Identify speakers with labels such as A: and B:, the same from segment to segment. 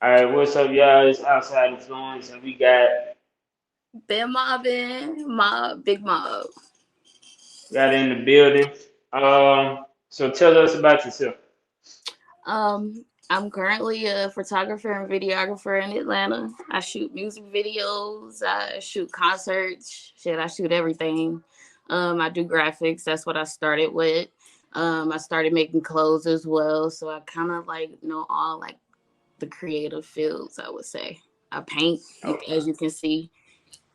A: All right, what's up, y'all? It's Outside Influence, and we
B: Been mobbing, mob, big mob.
A: got in the building. So tell us about yourself.
B: I'm currently a photographer and videographer in Atlanta. I shoot music videos, I shoot concerts, shit, I shoot everything. I do graphics, that's what I started with. I started making clothes as well, so I kind of like know all like the creative fields, I would say. I paint,
A: Oh,
B: as you can see,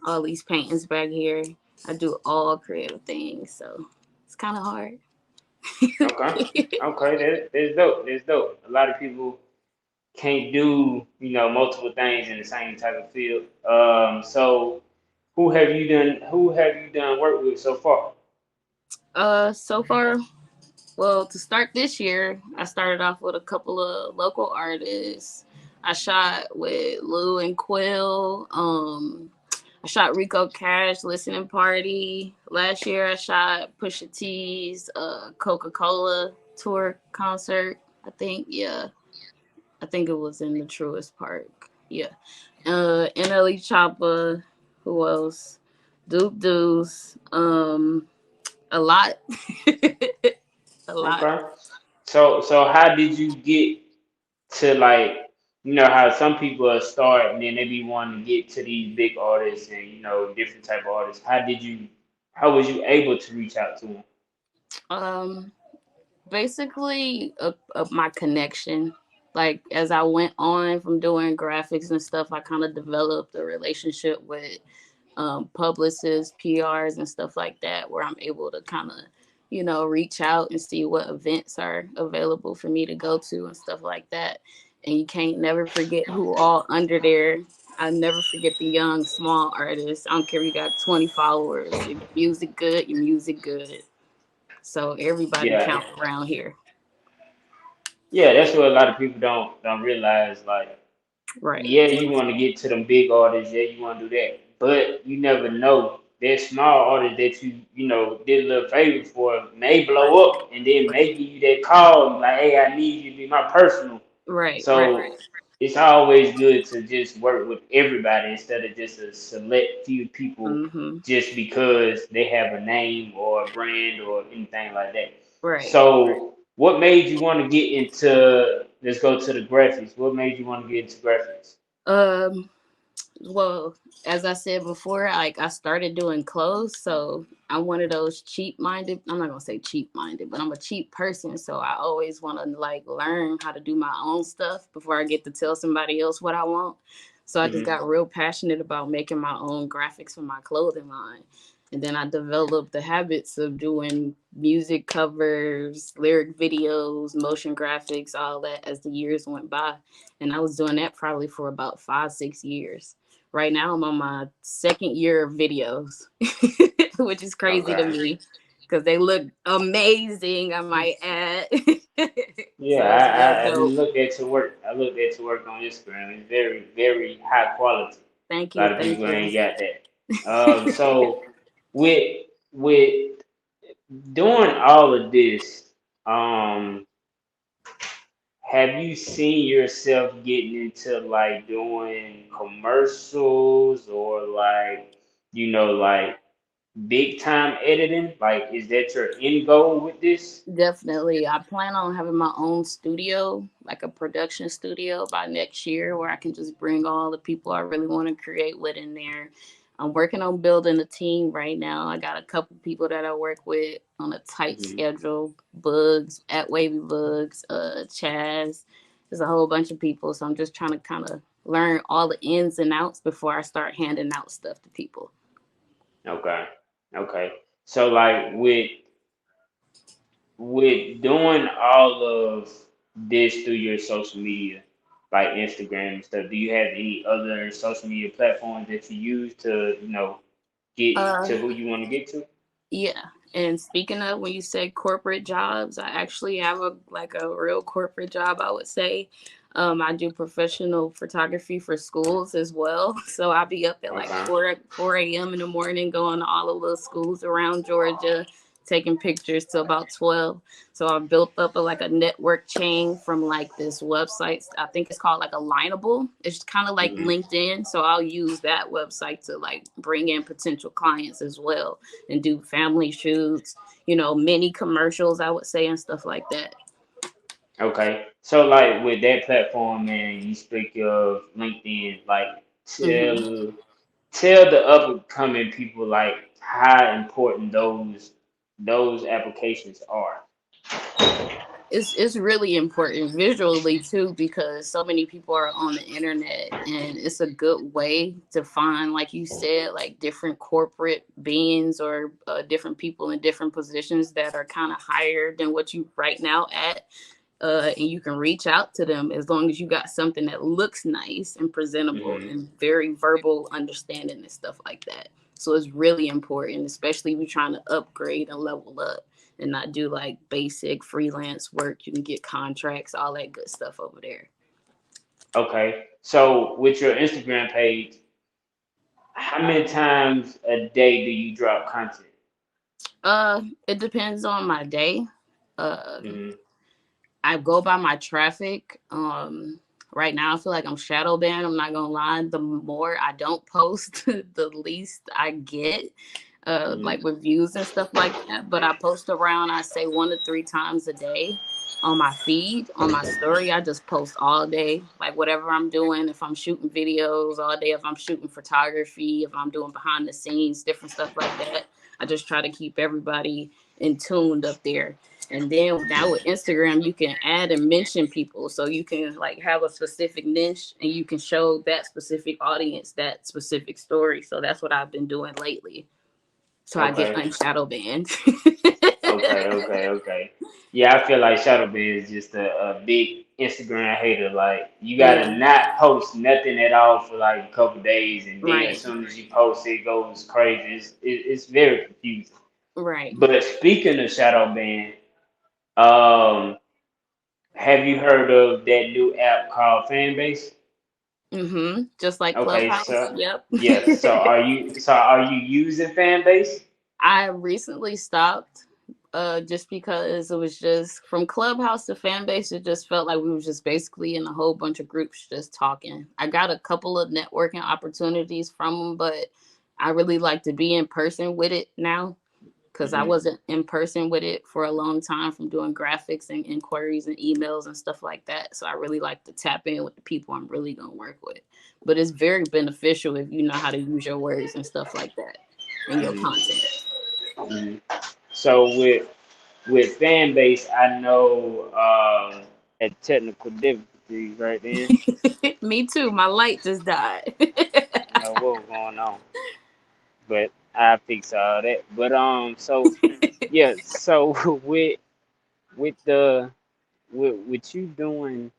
B: all these paintings back here. I do all creative things, so it's kind of hard.
A: okay, okay, that's dope. That's dope. A lot of people can't do multiple things in the same type of field. So who have you done work with so far?
B: So far, well, to start this year, I started off with a couple of local artists. I shot with Lou and Quill. I shot Rico Cash listening party. Last year, I shot Pusha T's Coca Cola tour concert. I think, yeah, I think it was in the Truist Park. Yeah. NLE Choppa. Who else? Duke Deuce. A lot. A lot.
A: Okay. So how did you get to like how some people start and then they be wanting to get to these big artists and different type of artists. How was you able to reach out to them?
B: Um, Basically, my connection. Like as I went on from doing graphics and stuff, I kind of developed a relationship with publicists, PRs, and stuff like that, where I'm able to kind of, reach out and see what events are available for me to go to and stuff like that. And you can't never forget who all under there. I never forget the young, small artists. I don't care if you got 20 followers. If your music good, your music good. So everybody
A: Yeah,
B: count around here.
A: yeah, that's what a lot of people don't realize. Like,
B: Right.
A: yeah, you want to get to them big artists, yeah, you want to do that, but you never know. That small artist that did a little favor for may blow
B: Right.
A: up and then may give you that call and like, hey, I need you to be my personal.
B: Right. Right.
A: So it's always good to just work with everybody instead of just a select few people
B: Mm-hmm.
A: just because they have a name or a brand or anything like that.
B: Right.
A: So what made you want to get into, let's go to the graphics. What made you want to get into graphics?
B: Um, well, as I said before, like I started doing clothes, so I'm one of those cheap minded. I'm not gonna say cheap minded, but I'm a cheap person, so I always want to like learn how to do my own stuff before I get to tell somebody else what I want. So I just
A: Hmm.
B: got real passionate about making my own graphics for my clothing line. And then I developed the habits of doing music covers, lyric videos, motion graphics, all that as the years went by. And I was doing that probably for about 5, 6 years. Right now, I'm on my second year of videos, which is crazy to
A: Okay.
B: me because they look amazing, I might add.
A: Yeah,
B: So it's real
A: I
B: dope.
A: looked at your work. I looked at your work on Instagram. It's very, very high quality.
B: Thank
A: A
B: you.
A: lot of
B: Thank
A: people
B: you.
A: ain't got that. So with doing all of this, um, have you seen yourself getting into like doing commercials or like like big time editing? Like, is that your end goal with this?
B: Definitely. I plan on having my own studio, like a production studio by next year where I can just bring all the people I really want to create with in there. I'm working on building a team right now. I got a couple people that I work with on a tight
A: Hmm.
B: schedule. Bugs, at Wavy Bugs, Chaz. There's a whole bunch of people. So I'm just trying to kind of learn all the ins and outs before I start handing out stuff to people.
A: Okay, okay. So like with doing all of this through your social media, like Instagram and stuff, do you have any other social media platforms that you use to, get
B: Uh,
A: to who you want to get to?
B: Yeah. And speaking of when you say corporate jobs, I actually have a like a real corporate job, I would say. I do professional photography for schools as well. So I'll be up at like
A: Okay.
B: 4 a.m. in the morning going to all of the schools around Georgia, taking pictures to about 12. So I built up like a network chain from like this website. I think it's called like Alignable. It's kind of like
A: Hmm.
B: LinkedIn. So I'll use that website to like bring in potential clients as well and do family shoots, mini commercials, I would say, and stuff like that.
A: Okay. So like with that platform, man, you speak of LinkedIn, like
B: Hmm.
A: tell the up and coming people like how important those applications are.
B: It's really important visually too, because so many people are on the internet, and it's a good way to find, like you said, like different corporate beings or different people in different positions that are kind of higher than what you right now at. And you can reach out to them as long as you got something that looks nice and presentable
A: Hmm.
B: and very verbal understanding and stuff like that. So it's really important, especially if you're trying to upgrade and level up and not do like basic freelance work. You can get contracts, all that good stuff over there.
A: Okay. So with your Instagram page, how many times a day do you drop content?
B: It depends on my day. Uh,
A: Hmm.
B: I go by my traffic. Right now, I feel like I'm shadow banned. I'm not gonna lie. The more I don't post, the least I get,
A: Hmm.
B: like with views and stuff like that. But I post around, I say 1 to 3 times a day on my feed, on my story. I just post all day, like whatever I'm doing. If I'm shooting videos all day, if I'm shooting photography, if I'm doing behind the scenes, different stuff like that. I just try to keep everybody in tuned up there. And then now with Instagram, you can add and mention people. So you can like have a specific niche and you can show that specific audience that specific story. So that's what I've been doing lately. So I get
A: Okay.
B: unshadow banned.
A: Okay. Yeah, I feel like Shadow Band is just a big Instagram hater. Like you gotta
B: Yeah,
A: not post nothing at all for like a couple days, and then as
B: right,
A: soon as you post, it goes crazy. It's very confusing.
B: right.
A: But speaking of Shadow Band, um, have you heard of that new app called Fanbase?
B: Just like
A: Okay,
B: Clubhouse.
A: so
B: Yep.
A: yes, so are you using Fanbase?
B: I recently stopped just because it was just from Clubhouse to fan base. It just felt like we were just basically in a whole bunch of groups just talking. I got a couple of networking opportunities from them, but I really like to be in person with it now because I
A: Hmm.
B: wasn't in person with it for a long time from doing graphics and inquiries and emails and stuff like that. So I really like to tap in with the people I'm really going to work with. But it's very beneficial if you know how to use your words and stuff like that in your
A: Hmm.
B: content.
A: Hmm. So with fan base, I know had technical difficulties right then.
B: Me too. My light just died.
A: I don't know what was going on, but I fix all that. But so yeah, so with the with you doing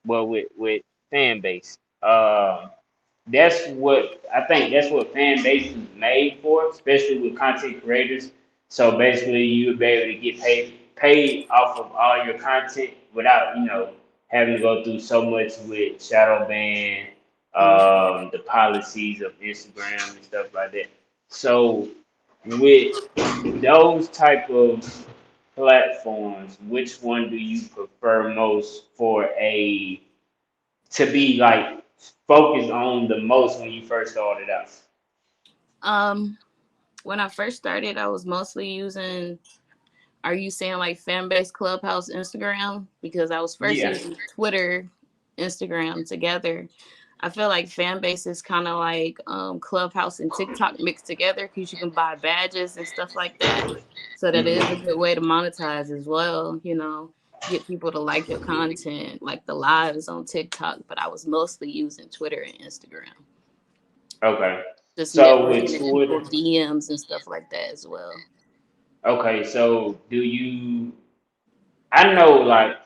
A: well with fan base, that's what I think that's what fan base is made for, especially with content creators. So basically, you would be able to get paid off of all your content without having to go through so much with shadow ban,
B: Mhm.
A: the policies of Instagram and stuff like that. So with those type of platforms, which one do you prefer most for a to be like focused on the most when you first started out?
B: Um, when I first started, I was mostly using. Are you saying like fan base, Clubhouse, Instagram? Because I was first
A: Yeah.
B: using Twitter, Instagram together. I feel like fan base is kind of like Clubhouse and TikTok mixed together because you can buy badges and stuff like that. So that is a
A: Hmm.
B: good way to monetize as well. Get people to like your content, like the lives on TikTok. But I was mostly using Twitter and Instagram,
A: Okay.
B: just
A: So with
B: networking and people
A: Twitter,
B: DMs and stuff like that as well.
A: okay, so do you I know like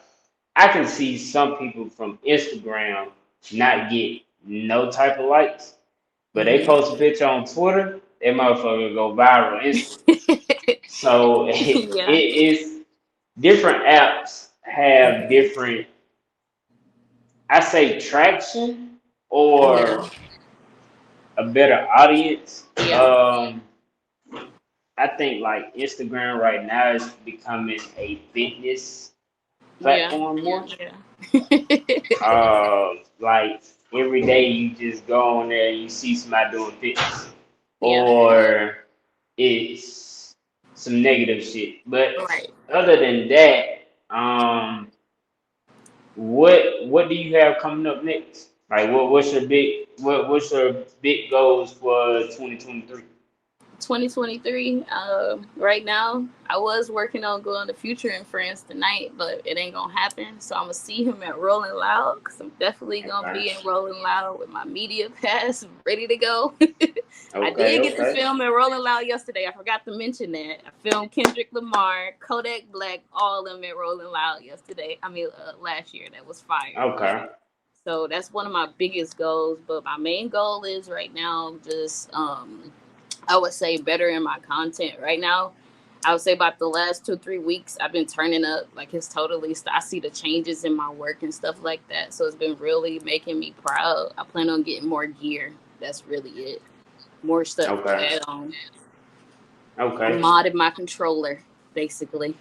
A: I can see some people from Instagram not get no type of likes, but they
B: Hmm.
A: post a picture on Twitter, that motherfucker go viral instantly. So
B: Yeah,
A: it's different apps have different I say traction
B: yeah,
A: or a better audience.
B: yeah.
A: I think like Instagram right now is becoming a fitness
B: Yeah,
A: platform more.
B: yeah,
A: Like every day you just go on there and you see somebody doing fitness,
B: yeah.
A: or it's some negative shit. But
B: Right.
A: other than that, what do you have coming up next? Like what's your big goals for 2023?
B: 2023. Right now, I was working on going to Future in France tonight, but it ain't gonna happen. So I'm gonna see him at Rolling Loud because I'm definitely gonna
A: Okay,
B: be in Rolling Loud with my media pass ready to go. I
A: okay,
B: did get to
A: okay,
B: film at Rolling Loud yesterday. I forgot to mention that. I filmed Kendrick Lamar, Kodak Black, all of them at Rolling Loud yesterday. I mean, last year. That was fire.
A: okay,
B: So that's one of my biggest goals. But my main goal is right now just I would say better in my content right now. I would say about the last 2 3 weeks, I've been turning up. Like it's totally. I see the changes in my work and stuff like that. So it's been really making me proud. I plan on getting more gear. That's really it. More stuff to
A: okay,
B: add on. I
A: okay,
B: modded my controller basically.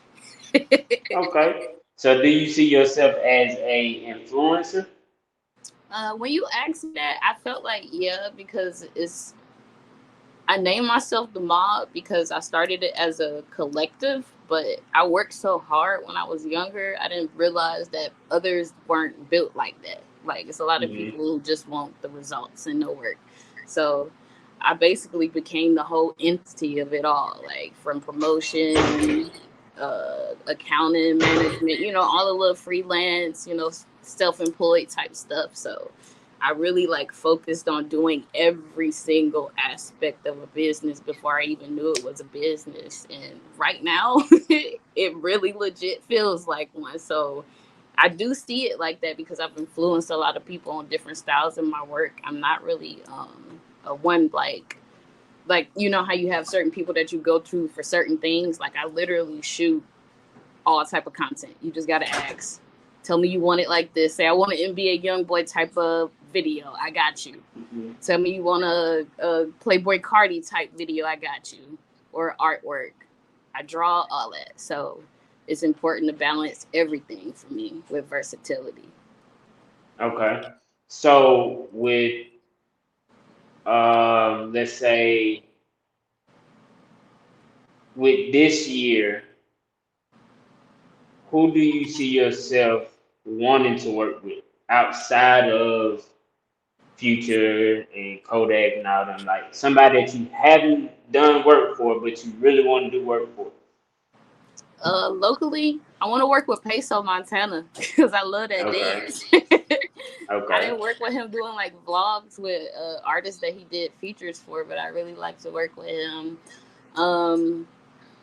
A: okay. So do you see yourself as a influencer?
B: When you asked me that, I felt like yeah, because it's I named myself the mob because I started it as a collective, but I worked so hard when I was younger, I didn't realize that others weren't built like that. Like it's a lot of
A: Hmm.
B: people who just want the results and no work. So I basically became the whole entity of it all, like from promotion, accounting, management, all the little freelance, self-employed type stuff. So I really like focused on doing every single aspect of a business before I even knew it was a business. And right now, it really legit feels like one. So I do see it like that because I've influenced a lot of people on different styles in my work. I'm not really a one like how you have certain people that you go to for certain things. Like I literally shoot all type of content. You just gotta ask. Tell me you want it like this. Say I want an NBA YoungBoy type of video. I got you.
A: Hmm.
B: Tell me you want a Playboy Cardi type video. I got you. Or artwork. I draw all that. So it's important to balance everything for me with versatility.
A: Okay. So with let's say with this year, who do you see yourself wanting to work with outside of Future and Kodak and all them? Like somebody that you haven't done work for, but you really want to do work for.
B: Locally, I want to work with Peso Montana because I love that
A: Okay.
B: dance. I
A: Okay.
B: didn't work with him doing like vlogs with artists that he did features for, but I really like to work with him. Um,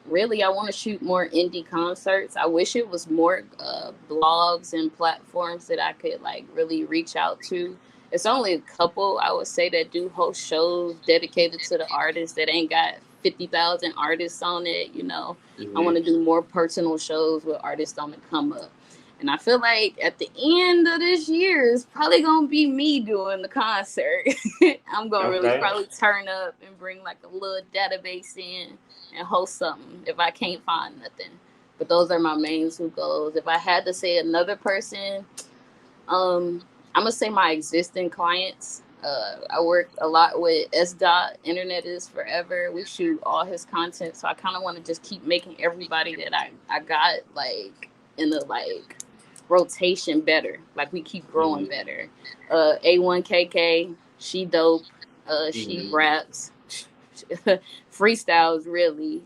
B: Really, I want to shoot more indie concerts. I wish it was more blogs and platforms that I could like really reach out to. It's only a couple I would say that do host shows dedicated to the artists that ain't got 50,000 artists on it. I want
A: Hmm.
B: to do more personal shows with artists on the come up. And I feel like at the end of this year, it's probably gonna be me doing the concert. I'm gonna really
A: Okay.
B: probably turn up and bring like a little database in and host something if I can't find nothing. But those are my main two goals. If I had to say another person, I'm gonna say my existing clients. I work a lot with S. Dot. Internet is forever. We shoot all his content, so I kind of want to just keep making everybody that I got like in the like rotation better. Like we keep growing
A: Hmm.
B: better. A1KK, she dope. She
A: Hmm.
B: raps, freestyles really.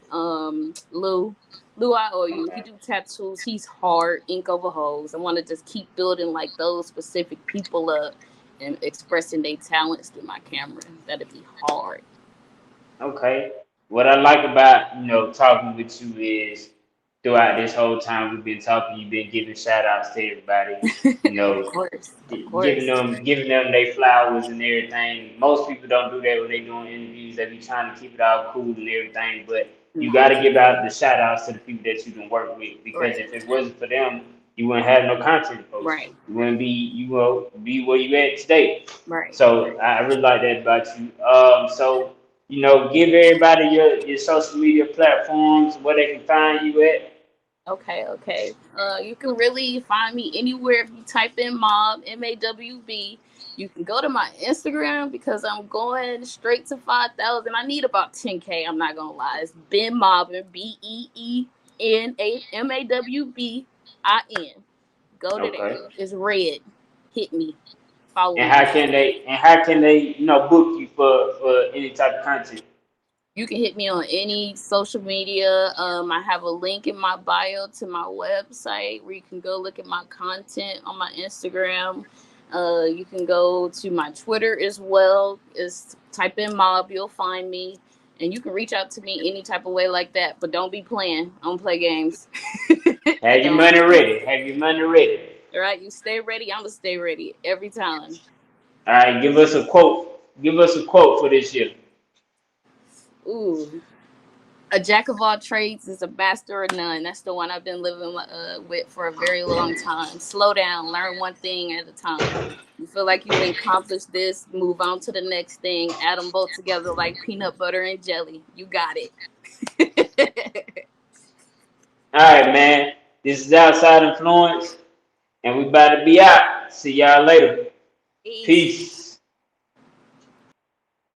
B: Lou, I owe you. He
A: Okay.
B: do tattoos. He's hard, ink over hoes. I want to just keep building like those specific people up and expressing their talents through my camera. That'd be hard.
A: Okay. What I like about, talking with you is throughout this whole time we've been talking, you've been giving shout outs to everybody, you
B: Of
A: know,
B: course, of
A: giving
B: course.
A: them their flowers and everything. Most people don't do that when they doing interviews. They be trying to keep it all cool and everything, but you
B: Nah,
A: gotta give out the shout outs to the people that you can work with, because
B: right,
A: if it wasn't for them, you wouldn't have no content to post.
B: right,
A: You wouldn't be where you at today.
B: right,
A: So
B: right.
A: I really like that about you. So Give everybody your social media platforms where they can find you at.
B: Okay, okay. You can really find me anywhere if you type in mob, MAWB. You can go to my Instagram because I'm going straight to 5,000. I need about 10K. I'm not gonna lie. It's Ben Mobbin, BEENMAWBIN. Go to there.
A: Okay.
B: It's red. Hit me. Follow
A: And
B: me.
A: how can they book you for any type of content?
B: You can hit me on any social media. I have a link in my bio to my website where you can go look at my content on my Instagram. You can go to my Twitter as well. Is type in mob, you'll find me, and you can reach out to me any type of way like that. But don't be playing. I don't play games. I
A: Have your
B: don't.
A: money ready. Have your money ready.
B: All right, you stay ready. I'm gonna stay ready every time.
A: All right, give us a quote. Give us a quote for this year.
B: Ooh. A jack of all trades is a master of none. That's the one I've been living with for a very long time. Slow down, learn one thing at a time. You feel like you've accomplished this, move on to the next thing. Add them both together like peanut butter and jelly. You got it.
A: All right, man. This is Outside Influence, and we about to be out. See y'all later.
B: Peace.
A: Peace.